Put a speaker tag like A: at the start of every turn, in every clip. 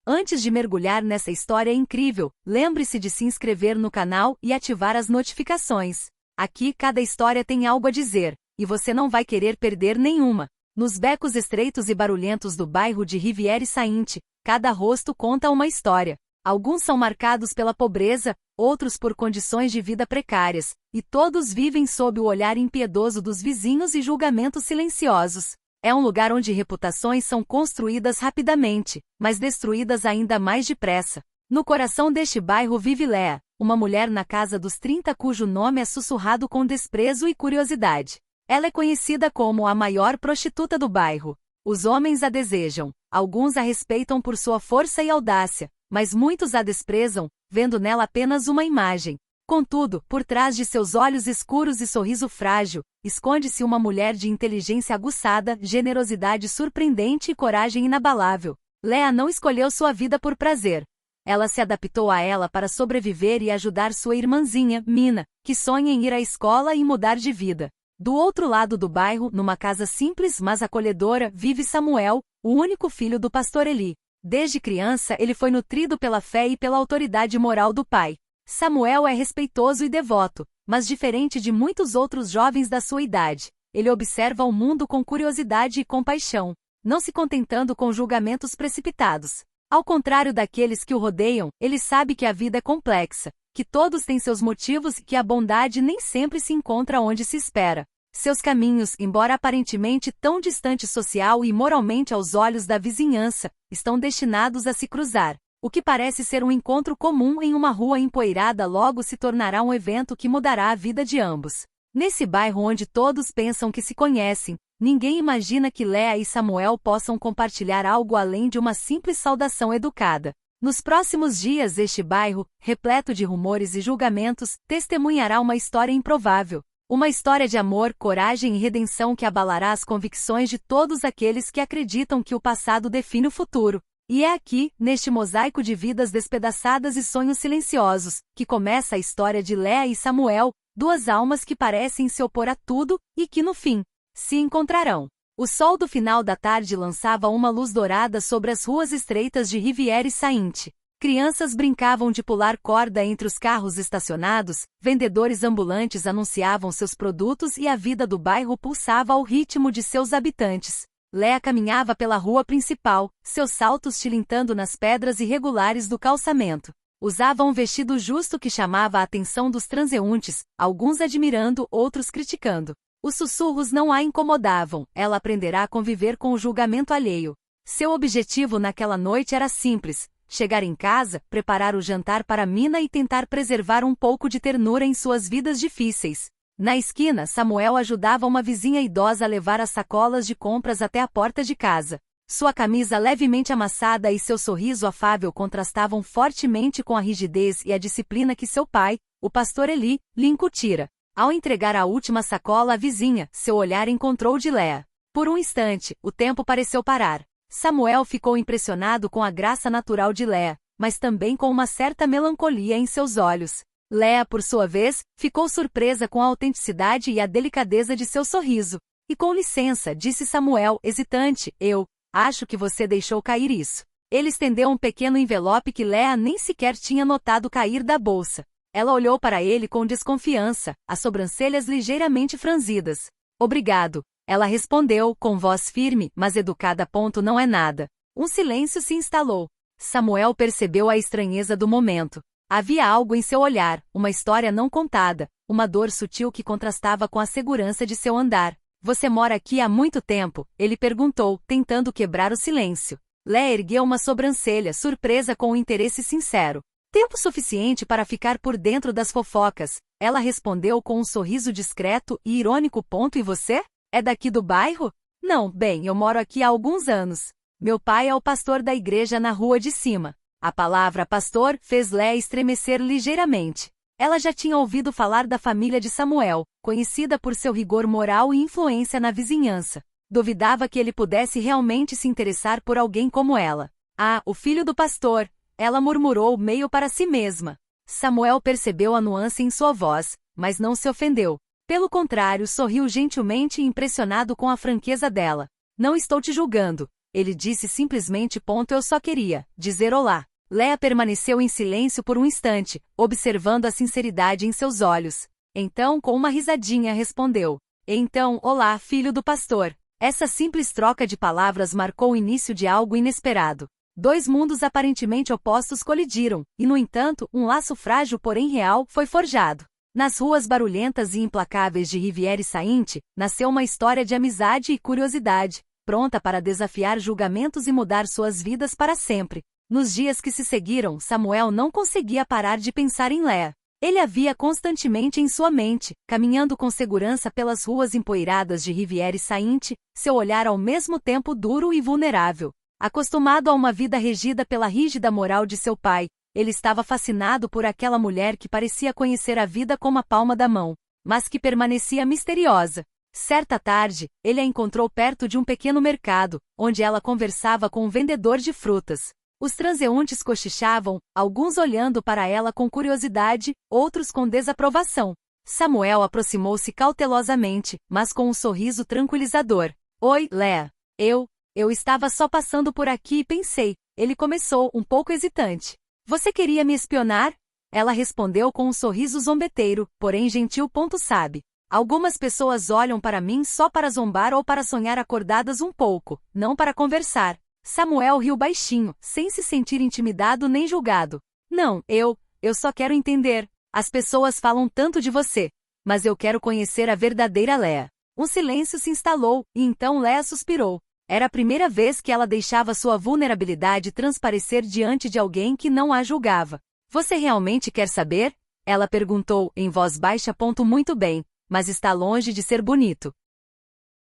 A: Antes de mergulhar nessa história incrível, lembre-se de se inscrever no canal e ativar as notificações. Aqui cada história tem algo a dizer, e você não vai querer perder nenhuma. Nos becos estreitos e barulhentos do bairro de Rivière-Saint, cada rosto conta uma história. Alguns são marcados pela pobreza, outros por condições de vida precárias, e todos vivem sob o olhar impiedoso dos vizinhos e julgamentos silenciosos. É um lugar onde reputações são construídas rapidamente, mas destruídas ainda mais depressa. No coração deste bairro vive Léa, uma mulher na casa dos 30 cujo nome é sussurrado com desprezo e curiosidade. Ela é conhecida como a maior prostituta do bairro. Os homens a desejam, alguns a respeitam por sua força e audácia, mas muitos a desprezam, vendo nela apenas uma imagem. Contudo, por trás de seus olhos escuros e sorriso frágil, esconde-se uma mulher de inteligência aguçada, generosidade surpreendente e coragem inabalável. Léa não escolheu sua vida por prazer. Ela se adaptou a ela para sobreviver e ajudar sua irmãzinha, Mina, que sonha em ir à escola e mudar de vida. Do outro lado do bairro, numa casa simples mas acolhedora, vive Samuel, o único filho do pastor Eli. Desde criança ele foi nutrido pela fé e pela autoridade moral do pai. Samuel é respeitoso e devoto, mas diferente de muitos outros jovens da sua idade, ele observa o mundo com curiosidade e compaixão, não se contentando com julgamentos precipitados. Ao contrário daqueles que o rodeiam, ele sabe que a vida é complexa, que todos têm seus motivos e que a bondade nem sempre se encontra onde se espera. Seus caminhos, embora aparentemente tão distantes social e moralmente aos olhos da vizinhança, estão destinados a se cruzar. O que parece ser um encontro comum em uma rua empoeirada logo se tornará um evento que mudará a vida de ambos. Nesse bairro onde todos pensam que se conhecem, ninguém imagina que Léa e Samuel possam compartilhar algo além de uma simples saudação educada. Nos próximos dias este bairro, repleto de rumores e julgamentos, testemunhará uma história improvável. Uma história de amor, coragem e redenção que abalará as convicções de todos aqueles que acreditam que o passado define o futuro. E é aqui, neste mosaico de vidas despedaçadas e sonhos silenciosos, que começa a história de Léa e Samuel, duas almas que parecem se opor a tudo, e que no fim, se encontrarão. O sol do final da tarde lançava uma luz dourada sobre as ruas estreitas de Rivière-Saint. Crianças brincavam de pular corda entre os carros estacionados, vendedores ambulantes anunciavam seus produtos e a vida do bairro pulsava ao ritmo de seus habitantes. Léa caminhava pela rua principal, seus saltos tilintando nas pedras irregulares do calçamento. Usava um vestido justo que chamava a atenção dos transeuntes, alguns admirando, outros criticando. Os sussurros não a incomodavam, ela aprenderá a conviver com o julgamento alheio. Seu objetivo naquela noite era simples: chegar em casa, preparar o jantar para Mina e tentar preservar um pouco de ternura em suas vidas difíceis. Na esquina, Samuel ajudava uma vizinha idosa a levar as sacolas de compras até a porta de casa. Sua camisa levemente amassada e seu sorriso afável contrastavam fortemente com a rigidez e a disciplina que seu pai, o pastor Eli, lhe incutira. Ao entregar a última sacola à vizinha, seu olhar encontrou de Léa. Por um instante, o tempo pareceu parar. Samuel ficou impressionado com a graça natural de Léa, mas também com uma certa melancolia em seus olhos. Léa, por sua vez, ficou surpresa com a autenticidade e a delicadeza de seu sorriso. E com licença, disse Samuel, hesitante, eu acho que você deixou cair isso. Ele estendeu um pequeno envelope que Léa nem sequer tinha notado cair da bolsa. Ela olhou para ele com desconfiança, as sobrancelhas ligeiramente franzidas. Obrigado, ela respondeu, com voz firme, mas educada. Não é nada. Um silêncio se instalou. Samuel percebeu a estranheza do momento. Havia algo em seu olhar, uma história não contada, uma dor sutil que contrastava com a segurança de seu andar. Você mora aqui há muito tempo? Ele perguntou, tentando quebrar o silêncio. Léa ergueu uma sobrancelha, surpresa com um interesse sincero. Tempo suficiente para ficar por dentro das fofocas. Ela respondeu com um sorriso discreto e irônico. E você? É daqui do bairro? Não, bem, eu moro aqui há alguns anos. Meu pai é o pastor da igreja na rua de cima. A palavra pastor fez Léa estremecer ligeiramente. Ela já tinha ouvido falar da família de Samuel, conhecida por seu rigor moral e influência na vizinhança. Duvidava que ele pudesse realmente se interessar por alguém como ela. Ah, o filho do pastor, ela murmurou meio para si mesma. Samuel percebeu a nuance em sua voz, mas não se ofendeu. Pelo contrário, sorriu gentilmente e impressionado com a franqueza dela. Não estou te julgando. Ele disse simplesmente eu só queria dizer olá. Léa permaneceu em silêncio por um instante, observando a sinceridade em seus olhos. Então, com uma risadinha, respondeu: Então, olá, filho do pastor. Essa simples troca de palavras marcou o início de algo inesperado. Dois mundos aparentemente opostos colidiram, e no entanto, um laço frágil porém real foi forjado. Nas ruas barulhentas e implacáveis de Rivière-Saint, nasceu uma história de amizade e curiosidade, pronta para desafiar julgamentos e mudar suas vidas para sempre. Nos dias que se seguiram, Samuel não conseguia parar de pensar em Léa. Ele a via constantemente em sua mente, caminhando com segurança pelas ruas empoeiradas de Rivière-Saint, seu olhar ao mesmo tempo duro e vulnerável. Acostumado a uma vida regida pela rígida moral de seu pai, ele estava fascinado por aquela mulher que parecia conhecer a vida como a palma da mão, mas que permanecia misteriosa. Certa tarde, ele a encontrou perto de um pequeno mercado, onde ela conversava com um vendedor de frutas. Os transeuntes cochichavam, alguns olhando para ela com curiosidade, outros com desaprovação. Samuel aproximou-se cautelosamente, mas com um sorriso tranquilizador. Oi, Léa. Eu estava só passando por aqui e pensei. Ele começou, um pouco hesitante. Você queria me espionar? Ela respondeu com um sorriso zombeteiro, porém gentil. Sabe. Algumas pessoas olham para mim só para zombar ou para sonhar acordadas um pouco, não para conversar. Samuel riu baixinho, sem se sentir intimidado nem julgado. Não, eu só quero entender. As pessoas falam tanto de você, mas eu quero conhecer a verdadeira Léa. Um silêncio se instalou, e então Léa suspirou. Era a primeira vez que ela deixava sua vulnerabilidade transparecer diante de alguém que não a julgava. Você realmente quer saber? Ela perguntou, em voz baixa. Muito bem, mas está longe de ser bonito.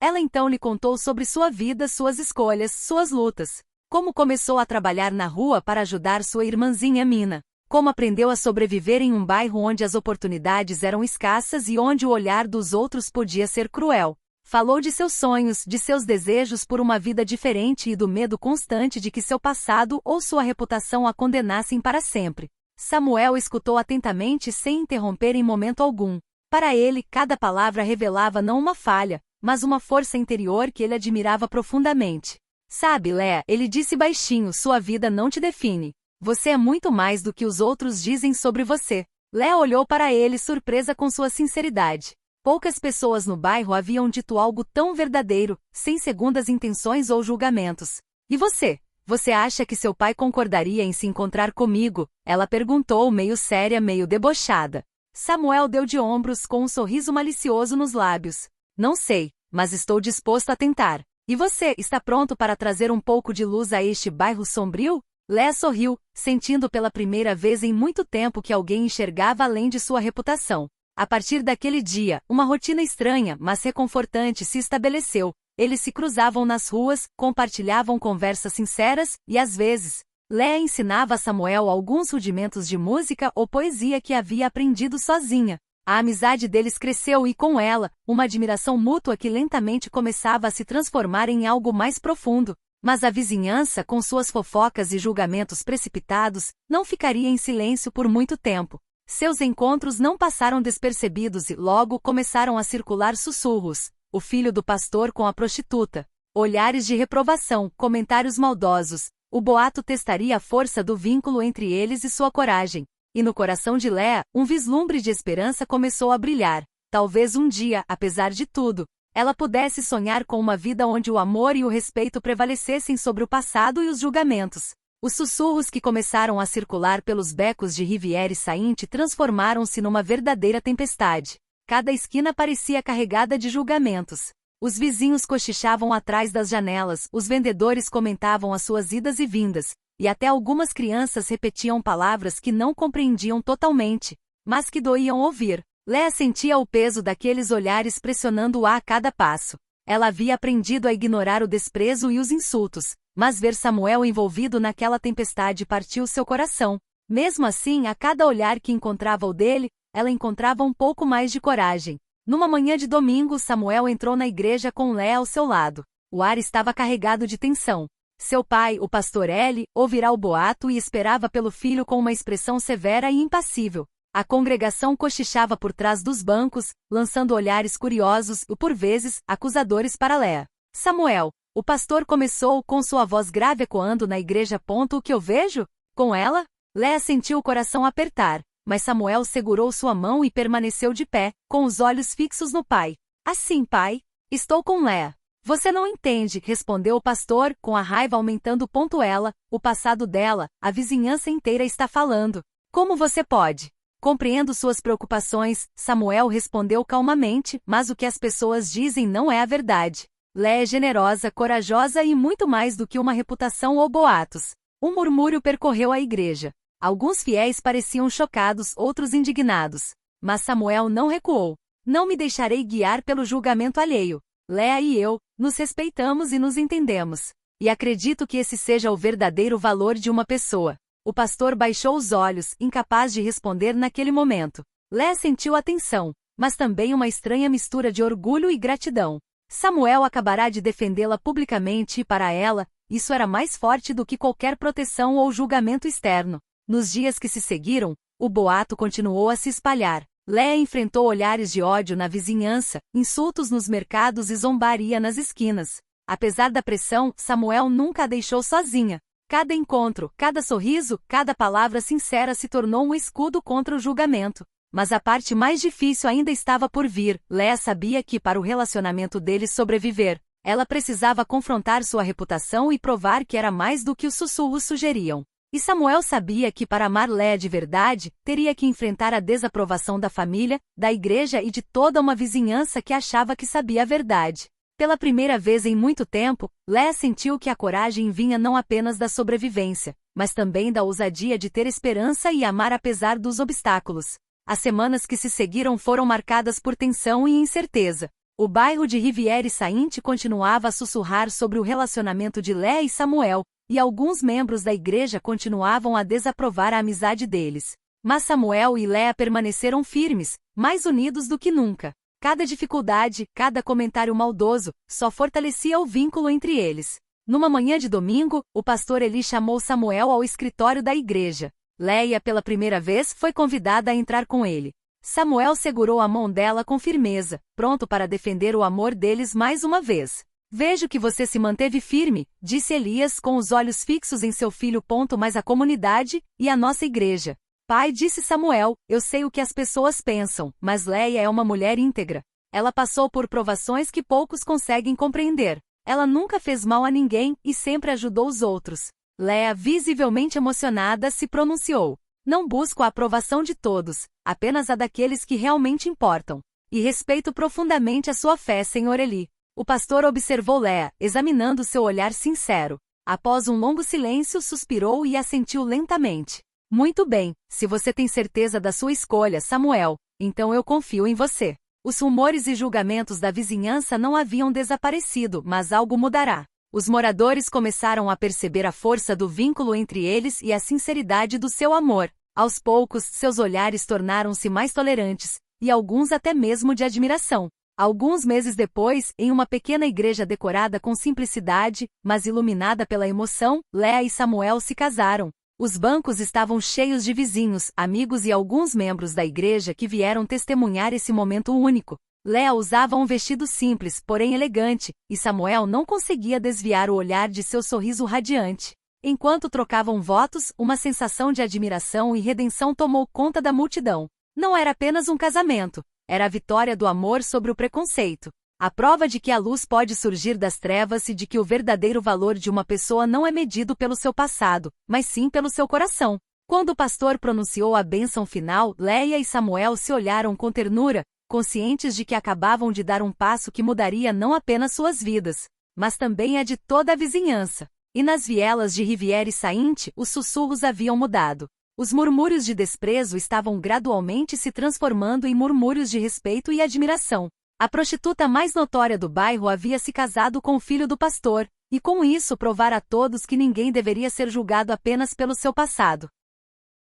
A: Ela então lhe contou sobre sua vida, suas escolhas, suas lutas. Como começou a trabalhar na rua para ajudar sua irmãzinha Mina. Como aprendeu a sobreviver em um bairro onde as oportunidades eram escassas e onde o olhar dos outros podia ser cruel. Falou de seus sonhos, de seus desejos por uma vida diferente e do medo constante de que seu passado ou sua reputação a condenassem para sempre. Samuel escutou atentamente sem interromper em momento algum. Para ele, cada palavra revelava não uma falha, mas uma força interior que ele admirava profundamente. Sabe, Léa, ele disse baixinho, sua vida não te define. Você é muito mais do que os outros dizem sobre você. Léa olhou para ele surpresa com sua sinceridade. Poucas pessoas no bairro haviam dito algo tão verdadeiro, sem segundas intenções ou julgamentos. E você? Você acha que seu pai concordaria em se encontrar comigo? Ela perguntou, meio séria, meio debochada. Samuel deu de ombros com um sorriso malicioso nos lábios. Não sei, mas estou disposto a tentar. E você, está pronto para trazer um pouco de luz a este bairro sombrio? Léa sorriu, sentindo pela primeira vez em muito tempo que alguém enxergava além de sua reputação. A partir daquele dia, uma rotina estranha, mas reconfortante se estabeleceu. Eles se cruzavam nas ruas, compartilhavam conversas sinceras, e às vezes, Léa ensinava a Samuel alguns rudimentos de música ou poesia que havia aprendido sozinha. A amizade deles cresceu e, com ela, uma admiração mútua que lentamente começava a se transformar em algo mais profundo. Mas a vizinhança, com suas fofocas e julgamentos precipitados, não ficaria em silêncio por muito tempo. Seus encontros não passaram despercebidos e logo começaram a circular sussurros. O filho do pastor com a prostituta. Olhares de reprovação, comentários maldosos. O boato testaria a força do vínculo entre eles e sua coragem. E no coração de Léa, um vislumbre de esperança começou a brilhar. Talvez um dia, apesar de tudo, ela pudesse sonhar com uma vida onde o amor e o respeito prevalecessem sobre o passado e os julgamentos. Os sussurros que começaram a circular pelos becos de Rivière-Saint transformaram-se numa verdadeira tempestade. Cada esquina parecia carregada de julgamentos. Os vizinhos cochichavam atrás das janelas, os vendedores comentavam as suas idas e vindas, e até algumas crianças repetiam palavras que não compreendiam totalmente, mas que doíam ouvir. Léa sentia o peso daqueles olhares pressionando-a a cada passo. Ela havia aprendido a ignorar o desprezo e os insultos, mas ver Samuel envolvido naquela tempestade partiu seu coração. Mesmo assim, a cada olhar que encontrava o dele, ela encontrava um pouco mais de coragem. Numa manhã de domingo, Samuel entrou na igreja com Léa ao seu lado. O ar estava carregado de tensão. Seu pai, o pastor Eli, ouvira o boato e esperava pelo filho com uma expressão severa e impassível. A congregação cochichava por trás dos bancos, lançando olhares curiosos e, por vezes, acusadores para Léa. Samuel, O pastor começou com sua voz grave ecoando na igreja. O que eu vejo? Com ela? Léa sentiu o coração apertar, mas Samuel segurou sua mão e permaneceu de pé, com os olhos fixos no pai. Assim, pai, estou com Léa. Você não entende, respondeu o pastor, com a raiva aumentando. Ela, o passado dela, a vizinhança inteira está falando. Como você pode? Compreendo suas preocupações, Samuel respondeu calmamente, mas o que as pessoas dizem não é a verdade. Léa é generosa, corajosa e muito mais do que uma reputação ou boatos. Um murmúrio percorreu a igreja. Alguns fiéis pareciam chocados, outros indignados. Mas Samuel não recuou. Não me deixarei guiar pelo julgamento alheio. Léa e eu, nos respeitamos e nos entendemos. E acredito que esse seja o verdadeiro valor de uma pessoa. O pastor baixou os olhos, incapaz de responder naquele momento. Léa sentiu a tensão, mas também uma estranha mistura de orgulho e gratidão. Samuel acabará de defendê-la publicamente e para ela, isso era mais forte do que qualquer proteção ou julgamento externo. Nos dias que se seguiram, o boato continuou a se espalhar. Léa enfrentou olhares de ódio na vizinhança, insultos nos mercados e zombaria nas esquinas. Apesar da pressão, Samuel nunca a deixou sozinha. Cada encontro, cada sorriso, cada palavra sincera se tornou um escudo contra o julgamento. Mas a parte mais difícil ainda estava por vir. Léa sabia que para o relacionamento deles sobreviver, ela precisava confrontar sua reputação e provar que era mais do que os sussurros sugeriam. E Samuel sabia que para amar Léa de verdade, teria que enfrentar a desaprovação da família, da igreja e de toda uma vizinhança que achava que sabia a verdade. Pela primeira vez em muito tempo, Léa sentiu que a coragem vinha não apenas da sobrevivência, mas também da ousadia de ter esperança e amar apesar dos obstáculos. As semanas que se seguiram foram marcadas por tensão e incerteza. O bairro de Rivière-Saint continuava a sussurrar sobre o relacionamento de Léa e Samuel, e alguns membros da igreja continuavam a desaprovar a amizade deles. Mas Samuel e Léa permaneceram firmes, mais unidos do que nunca. Cada dificuldade, cada comentário maldoso, só fortalecia o vínculo entre eles. Numa manhã de domingo, o pastor Eli chamou Samuel ao escritório da igreja. Léa, pela primeira vez, foi convidada a entrar com ele. Samuel segurou a mão dela com firmeza, pronto para defender o amor deles mais uma vez. Vejo que você se manteve firme, disse Elias com os olhos fixos em seu filho. Mas a comunidade, e a nossa igreja. Pai, disse Samuel, eu sei o que as pessoas pensam, mas Léa é uma mulher íntegra. Ela passou por provações que poucos conseguem compreender. Ela nunca fez mal a ninguém e sempre ajudou os outros. Léa, visivelmente emocionada, se pronunciou. Não busco a aprovação de todos, apenas a daqueles que realmente importam. E respeito profundamente a sua fé, Senhor Eli. O pastor observou Léa, examinando seu olhar sincero. Após um longo silêncio, suspirou e assentiu lentamente. Muito bem, se você tem certeza da sua escolha, Samuel, então eu confio em você. Os rumores e julgamentos da vizinhança não haviam desaparecido, mas algo mudará. Os moradores começaram a perceber a força do vínculo entre eles e a sinceridade do seu amor. Aos poucos, seus olhares tornaram-se mais tolerantes, e alguns até mesmo de admiração. Alguns meses depois, em uma pequena igreja decorada com simplicidade, mas iluminada pela emoção, Léa e Samuel se casaram. Os bancos estavam cheios de vizinhos, amigos e alguns membros da igreja que vieram testemunhar esse momento único. Léa usava um vestido simples, porém elegante, e Samuel não conseguia desviar o olhar de seu sorriso radiante. Enquanto trocavam votos, uma sensação de admiração e redenção tomou conta da multidão. Não era apenas um casamento. Era a vitória do amor sobre o preconceito. A prova de que a luz pode surgir das trevas e de que o verdadeiro valor de uma pessoa não é medido pelo seu passado, mas sim pelo seu coração. Quando o pastor pronunciou a bênção final, Léa e Samuel se olharam com ternura, conscientes de que acabavam de dar um passo que mudaria não apenas suas vidas, mas também a de toda a vizinhança. E nas vielas de Rivière-Saint, os sussurros haviam mudado. Os murmúrios de desprezo estavam gradualmente se transformando em murmúrios de respeito e admiração. A prostituta mais notória do bairro havia se casado com o filho do pastor, e com isso provar a todos que ninguém deveria ser julgado apenas pelo seu passado.